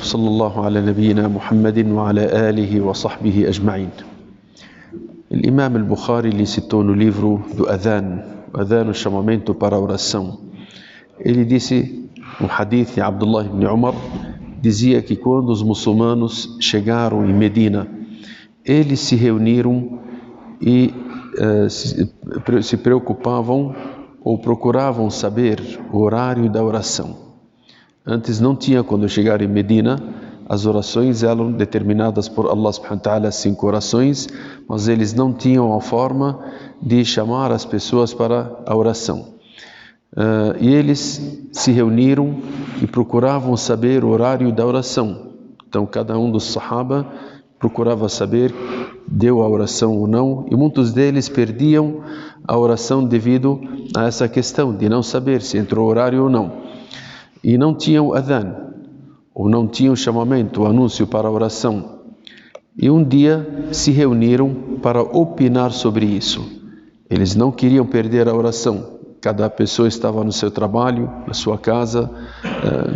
صلى الله على نبينا محمد وعلى آله وصحبه أجمعين. Imam al-Bukhari ele citou no livro do Adhan, o chamamento para a oração. Ele disse, um hadith de Abdullah ibn Umar, dizia que quando os muçulmanos chegaram em Medina, eles se reuniram e se preocupavam ou procuravam saber o horário da oração. Antes não tinha, quando chegaram em Medina, as orações eram determinadas por Allah subhanahu wa ta'ala, 5 orações, mas eles não tinham a forma de chamar as pessoas para a oração. E eles se reuniram e procuravam saber o horário da oração. Então cada um dos sahaba procurava saber, deu a oração ou não, e muitos deles perdiam a oração devido a essa questão de não saber se entrou o horário ou não. E não tinham adhan, ou não tinham chamamento, o anúncio para a oração. E um dia se reuniram para opinar sobre isso. Eles não queriam perder a oração. Cada pessoa estava no seu trabalho, na sua casa,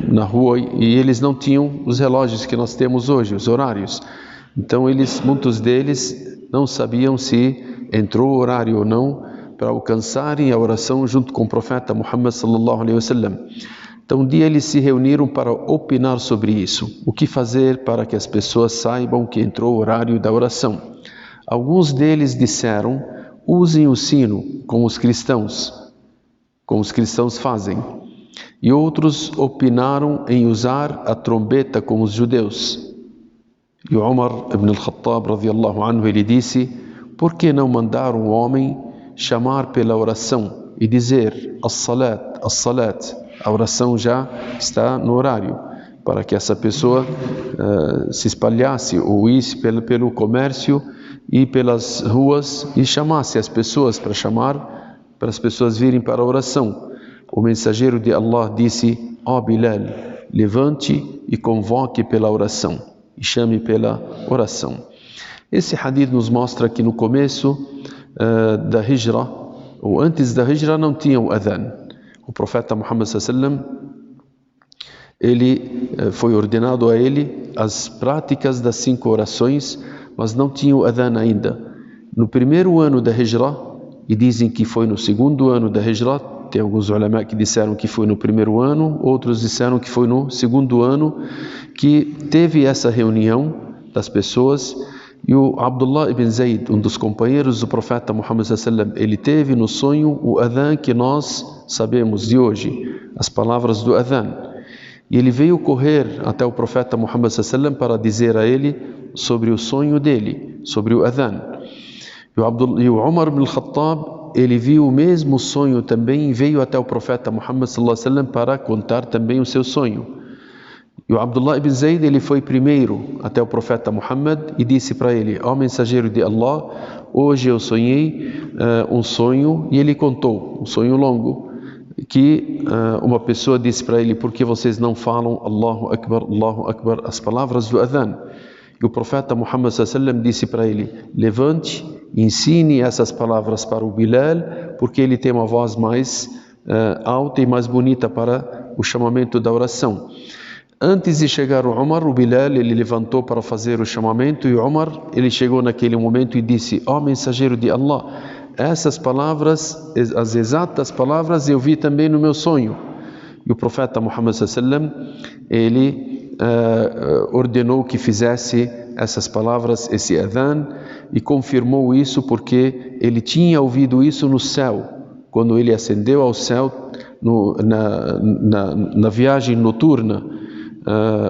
na rua, e eles não tinham os relógios que nós temos hoje, os horários. Então muitos deles não sabiam se entrou o horário ou não para alcançarem a oração junto com o profeta Muhammad sallallahu alaihi wasallam. Então um dia eles se reuniram para opinar sobre isso. O que fazer para que as pessoas saibam que entrou o horário da oração? Alguns deles disseram, usem o sino como os cristãos fazem. E outros opinaram em usar a trombeta como os judeus. E o Umar ibn al-Khattab radiyallahu anhu, ele disse, por que não mandar um homem chamar pela oração e dizer as-salat, as-salat? A oração já está no horário, para que essa pessoa se espalhasse ou isse pelo comércio e pelas ruas e chamasse as pessoas para as pessoas virem para a oração. O mensageiro de Allah disse, ó Bilal, levante e convoque pela oração, e chame pela oração. Esse hadith nos mostra que no começo da Hijra, ou antes da Hijra, não tinha o adhan. O profeta Muhammad sallallahu ele foi ordenado a ele as práticas das 5 orações, mas não tinha o adhan ainda. No primeiro ano da Hijra, e dizem que foi no segundo ano da Hijra, tem alguns ulama que disseram que foi no primeiro ano, outros disseram que foi no segundo ano, que teve essa reunião das pessoas. E o Abdullah ibn Zayd, um dos companheiros do profeta Muhammad sallallahu ele teve no sonho o adhan que nós sabemos de hoje, as palavras do adhan. E ele veio correr até o profeta Muhammad sallallahu para dizer a ele sobre o sonho dele, sobre o adhan. E o Umar ibn al-Khattab, ele viu o mesmo sonho também e veio até o profeta Muhammad sallallahu para contar também o seu sonho. E o Abdullah ibn Zayd, ele foi primeiro até o profeta Muhammad e disse para ele, ó mensageiro de Allah, hoje eu sonhei um sonho, e ele contou, um sonho longo, que uma pessoa disse para ele, por que vocês não falam Allahu Akbar, as palavras do adhan? E o profeta Muhammad sallallahu disse para ele, levante e ensine essas palavras para o Bilal, porque ele tem uma voz mais alta e mais bonita para o chamamento da oração. Antes de chegar o Umar, o Bilal, ele levantou para fazer o chamamento, e o Umar, ele chegou naquele momento e disse, ó mensageiro de Allah, essas palavras, as exatas palavras, eu vi também no meu sonho. E o profeta Muhammad sallallahu ele ordenou que fizesse essas palavras, esse adhan, e confirmou isso porque ele tinha ouvido isso no céu, quando ele ascendeu ao céu na viagem noturna.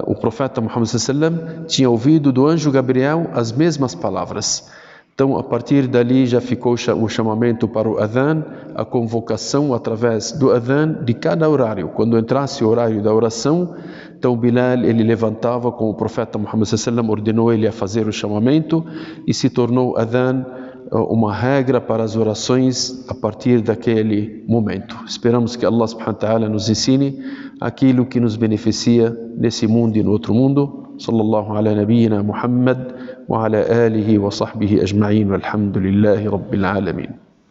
O profeta Muhammad sallallahu tinha ouvido do anjo Gabriel as mesmas palavras. Então, a partir dali já ficou o chamamento para o adhan, a convocação através do adhan de cada horário. Quando entrasse o horário da oração, então Bilal, ele levantava, como o profeta Muhammad sallallahu ordenou ele a fazer o chamamento, e se tornou adhan uma regra para as orações a partir daquele momento. Esperamos que Allah subhanahu wa ta'ala nos ensine aquilo que nos beneficia nesse mundo e no outro mundo. Sallallahu ala nabiyyina Muhammad wa ala alihi wa sahbihi ajma'in, walhamdulillahi rabbil alamin.